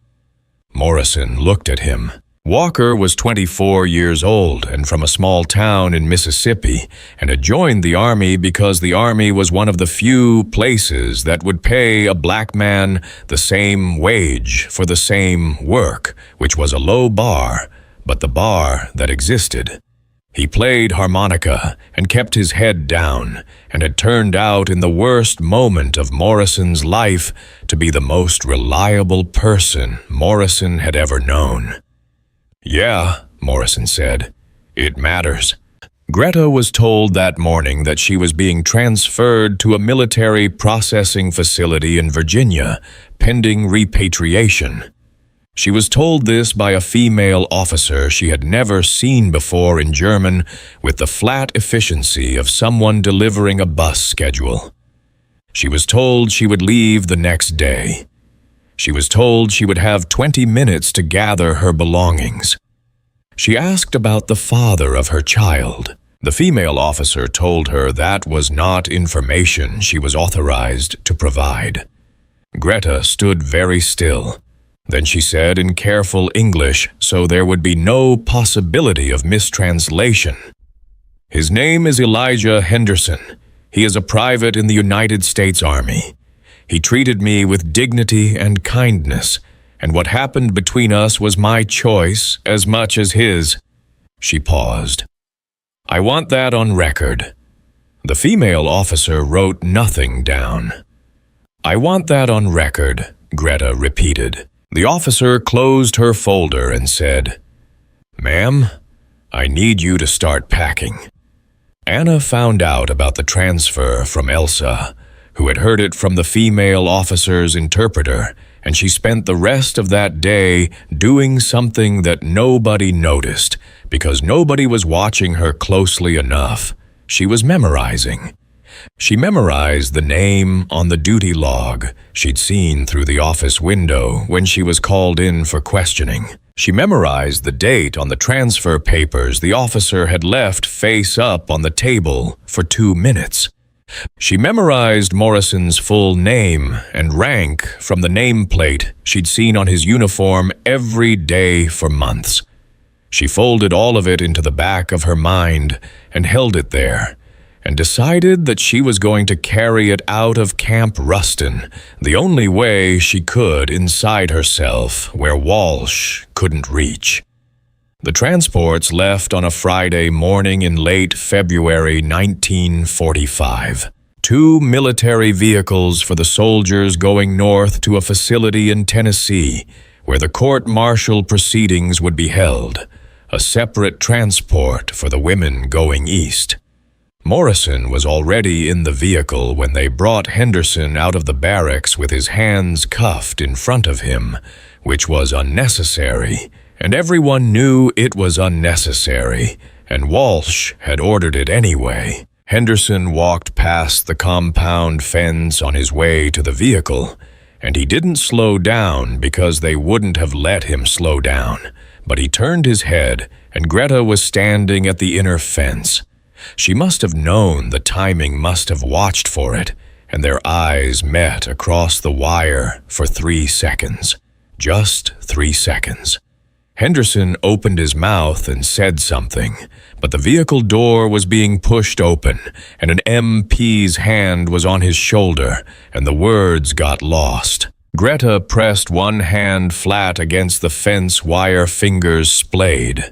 Morrison looked at him. Walker was 24 years old and from a small town in Mississippi, and had joined the Army because the Army was one of the few places that would pay a black man the same wage for the same work, which was a low bar, but the bar that existed. He played harmonica and kept his head down, and had turned out in the worst moment of Morrison's life to be the most reliable person Morrison had ever known. "Yeah," Morrison said, "it matters." Greta was told that morning that she was being transferred to a military processing facility in Virginia, pending repatriation. She was told this by a female officer she had never seen before in German, with the flat efficiency of someone delivering a bus schedule. She was told she would leave the next day. She was told she would have 20 minutes to gather her belongings. She asked about the father of her child. The female officer told her that was not information she was authorized to provide. Greta stood very still. Then she said in careful English, so there would be no possibility of mistranslation, "His name is Elijah Henderson. He is a private in the United States Army. He treated me with dignity and kindness, and what happened between us was my choice as much as his." She paused. "I want that on record." The female officer wrote nothing down. "I want that on record," Greta repeated. The officer closed her folder and said, "Ma'am, I need you to start packing." Anna found out about the transfer from Elsa, who had heard it from the female officer's interpreter, and she spent the rest of that day doing something that nobody noticed, because nobody was watching her closely enough. She was memorizing. She memorized the name on the duty log she'd seen through the office window when she was called in for questioning. She memorized the date on the transfer papers the officer had left face up on the table for 2 minutes. She memorized Morrison's full name and rank from the nameplate she'd seen on his uniform every day for months. She folded all of it into the back of her mind and held it there, and decided that she was going to carry it out of Camp Rustin the only way she could inside herself, where Walsh couldn't reach. The transports left on a Friday morning in late February 1945. 2 military vehicles for the soldiers going north to a facility in Tennessee, where the court-martial proceedings would be held, a separate transport for the women going east. Morrison was already in the vehicle when they brought Henderson out of the barracks with his hands cuffed in front of him, which was unnecessary, and everyone knew it was unnecessary, and Walsh had ordered it anyway. Henderson walked past the compound fence on his way to the vehicle, and he didn't slow down because they wouldn't have let him slow down, but he turned his head, and Greta was standing at the inner fence. She must have known the timing must have watched for it, and their eyes met across the wire for 3 seconds. Just 3 seconds. Henderson opened his mouth and said something, but the vehicle door was being pushed open, and an MP's hand was on his shoulder, and the words got lost. Greta pressed one hand flat against the fence, wire fingers splayed.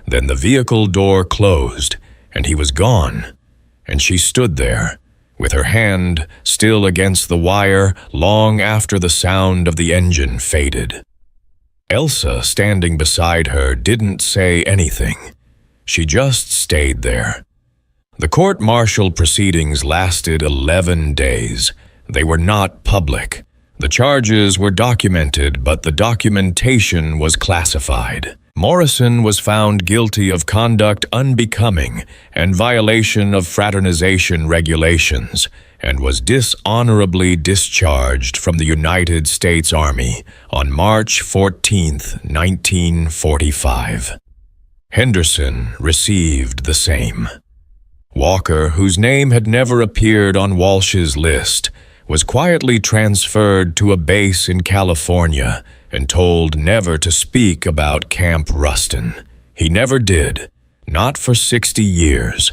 Then the vehicle door closed, and he was gone, and she stood there, with her hand still against the wire long after the sound of the engine faded. Elsa, standing beside her, didn't say anything. She just stayed there. The court-martial proceedings lasted 11 days. They were not public. The charges were documented, but the documentation was classified. Morrison was found guilty of conduct unbecoming and violation of fraternization regulations, and was dishonorably discharged from the United States Army on March 14, 1945. Henderson received the same. Walker, whose name had never appeared on Walsh's list, was quietly transferred to a base in California and told never to speak about Camp Rustin. He never did, not for 60 years.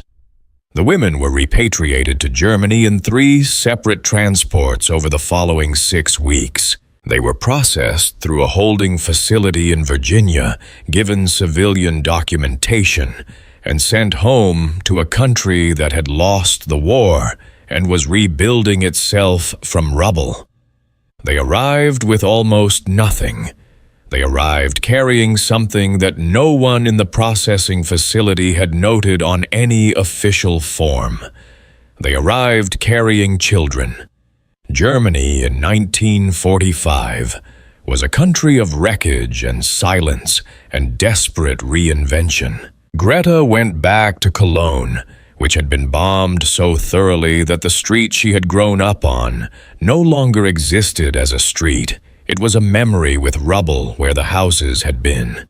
The women were repatriated to Germany in 3 separate transports over the following 6 weeks. They were processed through a holding facility in Virginia, given civilian documentation, and sent home to a country that had lost the war and was rebuilding itself from rubble. They arrived with almost nothing. They arrived carrying something that no one in the processing facility had noted on any official form. They arrived carrying children. Germany in 1945 was a country of wreckage and silence and desperate reinvention. Greta went back to Cologne, which had been bombed so thoroughly that the street she had grown up on no longer existed as a street. It was a memory with rubble where the houses had been.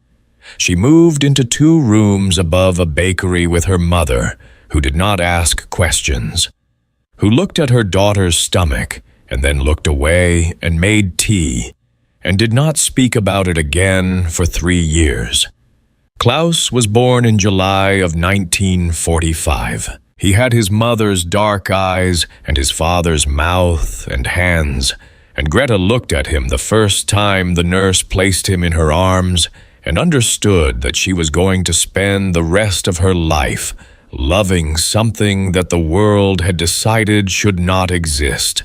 She moved into 2 rooms above a bakery with her mother, who did not ask questions, who looked at her daughter's stomach and then looked away and made tea, and did not speak about it again for 3 years. Klaus was born in July of 1945. He had his mother's dark eyes and his father's mouth and hands, and Greta looked at him the first time the nurse placed him in her arms and understood that she was going to spend the rest of her life loving something that the world had decided should not exist.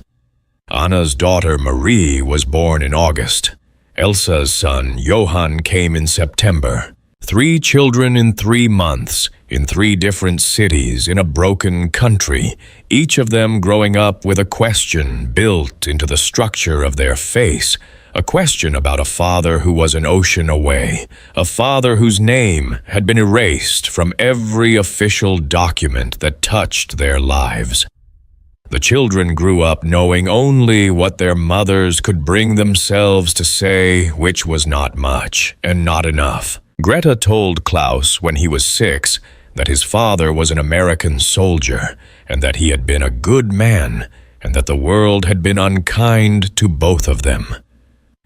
Anna's daughter Marie was born in August. Elsa's son Johann came in September. 3 children in 3 months, in 3 different cities in a broken country, each of them growing up with a question built into the structure of their face, a question about a father who was an ocean away, a father whose name had been erased from every official document that touched their lives. The children grew up knowing only what their mothers could bring themselves to say, which was not much and not enough. Greta told Klaus when he was 6 that his father was an American soldier and that he had been a good man and that the world had been unkind to both of them.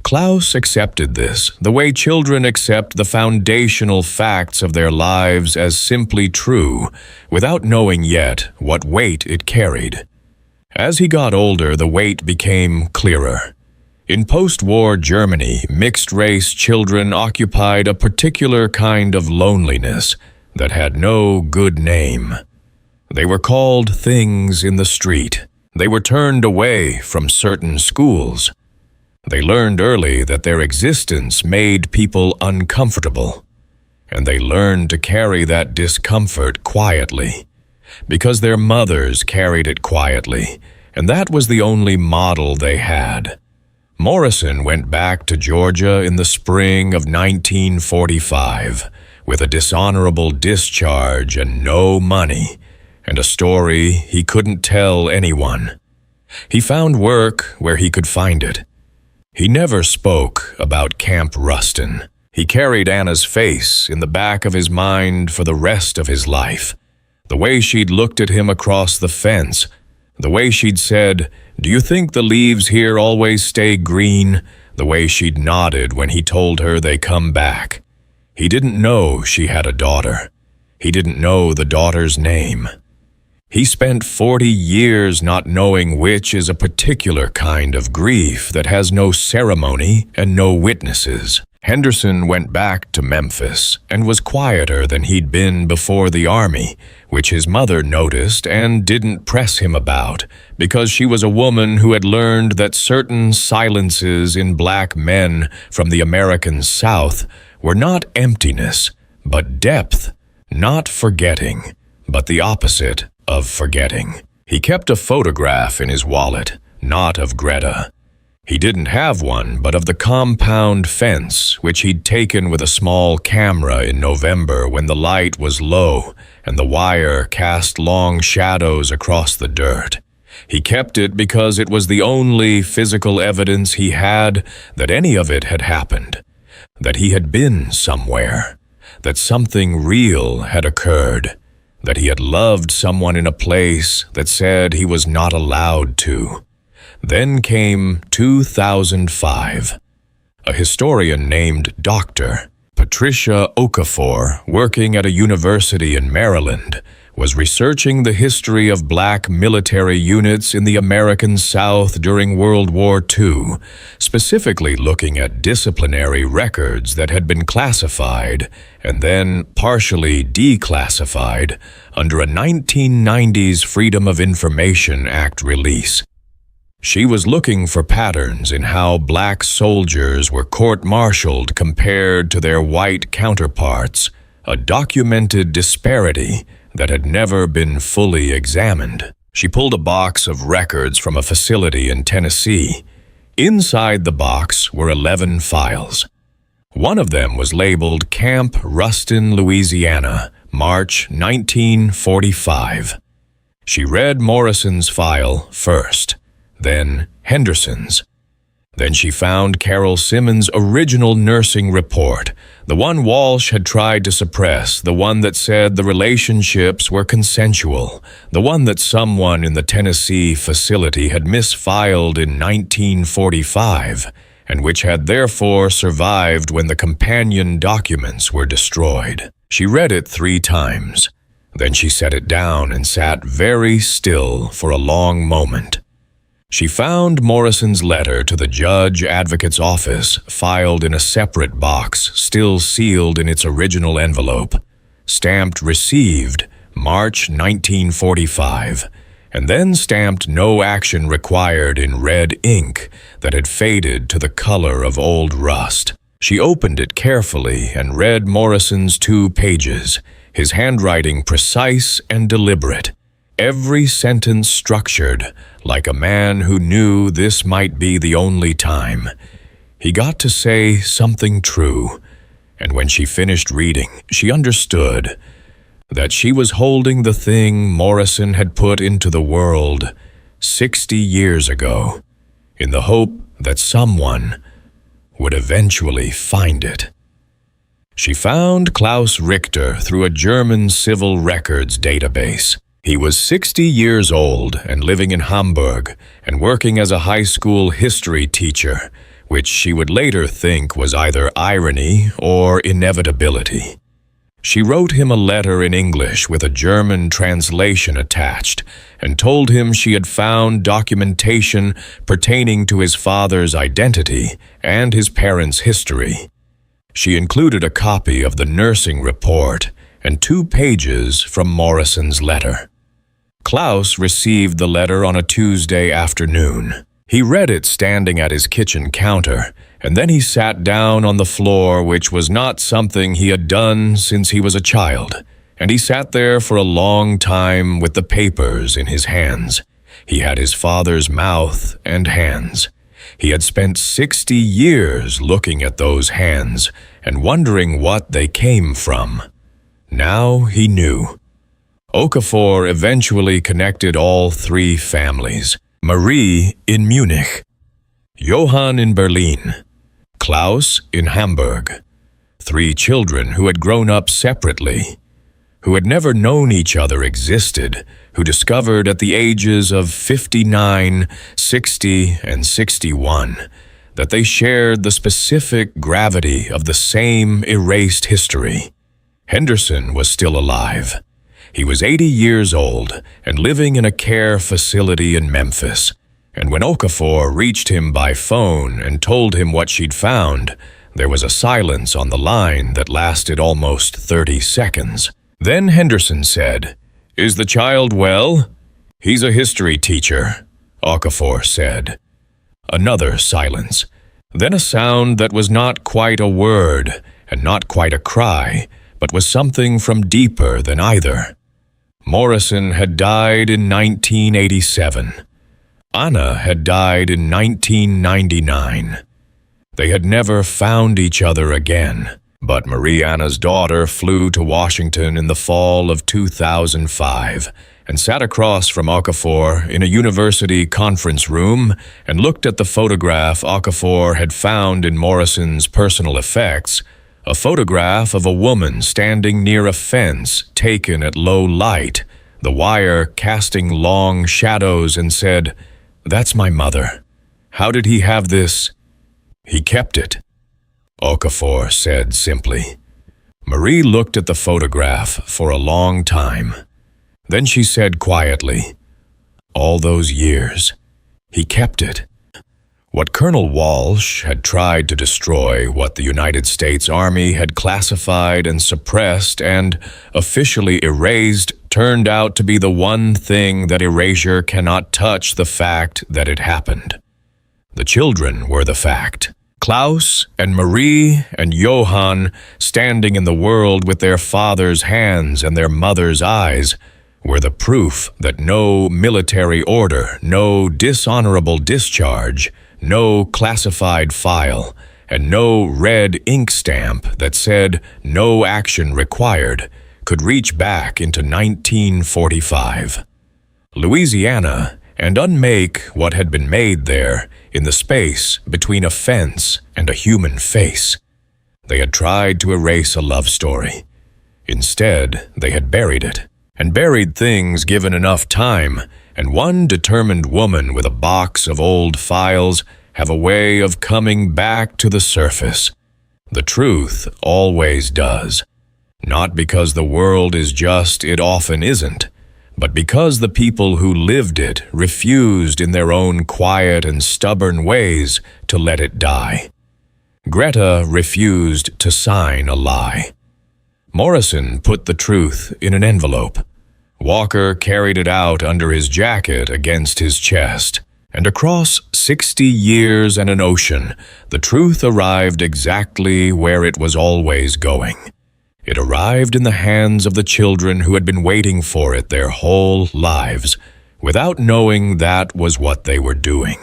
Klaus accepted this, the way children accept the foundational facts of their lives as simply true, without knowing yet what weight it carried. As he got older, the weight became clearer. In post-war Germany, mixed-race children occupied a particular kind of loneliness that had no good name. They were called things in the street. They were turned away from certain schools. They learned early that their existence made people uncomfortable, and they learned to carry that discomfort quietly. because their mothers carried it quietly, and that was the only model they had. Morrison went back to Georgia in the spring of 1945 with a dishonorable discharge and no money, and a story he couldn't tell anyone. He found work where he could find it. He never spoke about Camp Rustin. He carried Anna's face in the back of his mind for the rest of his life. The way she'd looked at him across the fence, the way she'd said, "Do you think the leaves here always stay green?" The way she'd nodded when he told her they come back. He didn't know she had a daughter. He didn't know the daughter's name. He spent 40 years not knowing which is a particular kind of grief that has no ceremony and no witnesses. Henderson went back to Memphis and was quieter than he'd been before the army, which his mother noticed and didn't press him about, because she was a woman who had learned that certain silences in black men from the American South were not emptiness, but depth, not forgetting, but the opposite of forgetting. He kept a photograph in his wallet, not of Greta. He didn't have one, but of the compound fence, which he'd taken with a small camera in November when the light was low and the wire cast long shadows across the dirt. He kept it because it was the only physical evidence he had that any of it had happened, that he had been somewhere, that something real had occurred, that he had loved someone in a place that said he was not allowed to. Then came 2005. A historian named Dr. Patricia Okafor, working at a university in Maryland, was researching the history of black military units in the American South during World War II, specifically looking at disciplinary records that had been classified and then partially declassified under a 1990s Freedom of Information Act release. She was looking for patterns in how black soldiers were court-martialed compared to their white counterparts, a documented disparity that had never been fully examined. She pulled a box of records from a facility in Tennessee. Inside the box were 11 files. One of them was labeled Camp Rustin, Louisiana, March 1945. She read Morrison's file first, then Henderson's. Then she found Carol Simmons' original nursing report, the one Walsh had tried to suppress, the one that said the relationships were consensual, the one that someone in the Tennessee facility had misfiled in 1945, and which had therefore survived when the companion documents were destroyed. She read it 3 times. Then she set it down and sat very still for a long moment. She found Morrison's letter to the judge advocate's office, filed in a separate box, still sealed in its original envelope, stamped received, March 1945, and then stamped no action required in red ink that had faded to the color of old rust. She opened it carefully and read Morrison's 2 pages, his handwriting precise and deliberate, every sentence structured like a man who knew this might be the only time. He got to say something true, and when she finished reading, she understood that she was holding the thing Morrison had put into the world 60 years ago, in the hope that someone would eventually find it. She found Klaus Richter through a German civil records database. He was 60 years old and living in Hamburg and working as a high school history teacher, which she would later think was either irony or inevitability. She wrote him a letter in English with a German translation attached and told him she had found documentation pertaining to his father's identity and his parents' history. She included a copy of the nursing report and 2 pages from Morrison's letter. Klaus received the letter on a Tuesday afternoon. He read it standing at his kitchen counter, and then he sat down on the floor, which was not something he had done since he was a child. and he sat there for a long time with the papers in his hands. He had his father's mouth and hands. He had spent 60 years looking at those hands and wondering what they came from. Now he knew. Okafor eventually connected all three families: Marie in Munich, Johann in Berlin, Klaus in Hamburg. Three children who had grown up separately, who had never known each other existed, who discovered at the ages of 59, 60, and 61 that they shared the specific gravity of the same erased history. Henderson was still alive. He was 80 years old and living in a care facility in Memphis, and when Okafor reached him by phone and told him what she'd found, there was a silence on the line that lasted almost 30 seconds. Then Henderson said, "Is the child well?" "He's a history teacher," Okafor said. Another silence. Then a sound that was not quite a word and not quite a cry, but was something from deeper than either. Morrison had died in 1987. Anna had died in 1999. They had never found each other again, but Mariana's daughter flew to Washington in the fall of 2005 and sat across from Okafor in a university conference room and looked at the photograph Okafor had found in Morrison's personal effects, a photograph of a woman standing near a fence taken at low light, the wire casting long shadows, and said, "That's my mother. How did he have this?" "He kept it," Okafor said simply. Marie looked at the photograph for a long time. Then she said quietly, "All those years, he kept it." What Colonel Walsh had tried to destroy, what the United States Army had classified and suppressed and officially erased, turned out to be the one thing that erasure cannot touch: the fact that it happened. The children were the fact. Klaus and Marie and Johann, standing in the world with their father's hands and their mother's eyes, were the proof that no military order, no dishonorable discharge, no classified file, and no red ink stamp that said no action required could reach back into 1945. Louisiana, and unmake what had been made there in the space between a fence and a human face. They had tried to erase a love story. Instead, they had buried it, and buried things given enough time, and one determined woman with a box of old files have a way of coming back to the surface. The truth always does. Not because the world is just, it often isn't, but because the people who lived it refused in their own quiet and stubborn ways to let it die. Greta refused to sign a lie. Morrison put the truth in an envelope. Walker carried it out under his jacket against his chest, and across 60 years and an ocean, the truth arrived exactly where it was always going. It arrived in the hands of the children who had been waiting for it their whole lives, without knowing that was what they were doing.